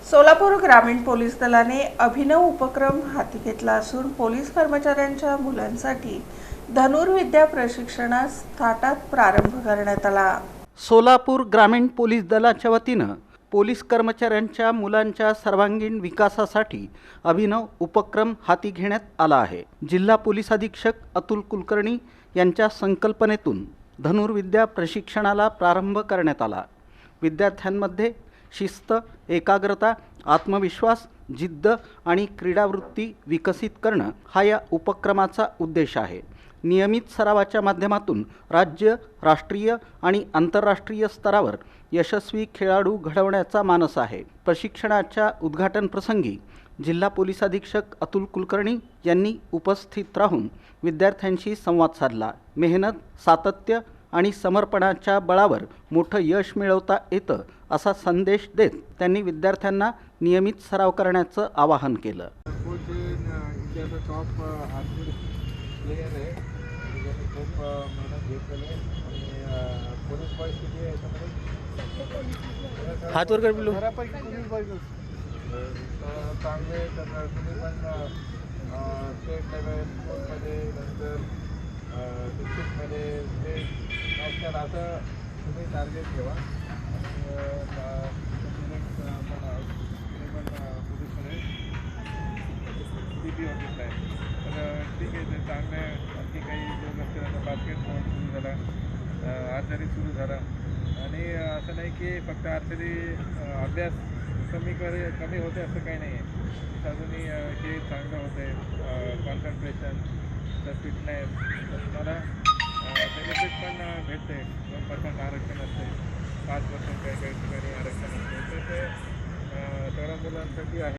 सोलापूर ग्रामीण पोलीस दलाने अभिनव उपक्रम हाती घेतला असून पोलीस कर्मचाऱ्यांच्या मुलांसाठी धनुर्विद्या प्रशिक्षणास थाटात प्रारंभ करण्यात आला। सोलापूर ग्रामीण पोलीस दलाच्या वतीनं पोलीस कर्मचाऱ्यांच्या मुलांच्या सर्वांगीण विकासासाठी अभिनव उपक्रम हाती घेण्यात आला आहे। जिल्हा पोलीस अधीक्षक अतुल कुलकर्णी यांच्या संकल्पनेतून धनुर्विद्या प्रशिक्षणाला प्रारंभ करण्यात आला। विद्यार्थ्यांमध्ये शिस्त, एकाग्रता, आत्मविश्वास, जिद्द आणि क्रीडावृत्ती विकसित करणं हा या उपक्रमाचा उद्देश आहे। नियमित सरावाच्या माध्यमातून राज्य, राष्ट्रीय आणि आंतरराष्ट्रीय स्तरावर यशस्वी खेळाडू घडवण्याचा मानस आहे। प्रशिक्षणाच्या उद्घाटन प्रसंगी जिल्हा पोलीस अधीक्षक अतुल कुलकर्णी यांनी उपस्थित राहून विद्यार्थ्यांशी संवाद साधला। मेहनत, सातत्य आणि समर्पणाच्या बळावर मोठं यश मिळवता येतं असा संदेश देत त्यांनी विद्यार्थ्यांना नियमित सराव करण्याचं आवाहन केलं। हात वर कर बोलू चांगले तुम्ही पण स्टेट लेवल स्पोर्टमध्ये नंतर डिस्ट्रिक्टमध्ये स्टेट नॅशनल असं तुम्ही टार्गेट ठेवा आणि पोलीसमध्ये DP ऑफिसला आहे तर ठीक आहे। ते चांगले आणखी काही जो लक्ष झालं, बास्केटबॉल सुरू झाला, आर्चरी सुरू झाला आणि असं नाही की फक्त आर्चरी अभ्यास कमी होते असं काही नाही आहे। अजूनही हे चांगलं होतं आहे, कॉन्सन्ट्रेशन, तर फिटनेस, तर तुम्हाला बेनिफिट पण भेटते। 2% आरक्षण असते, 5% काही काही ठिकाणी आरक्षण असते, तर ते सर्व मुलांसाठी आहे।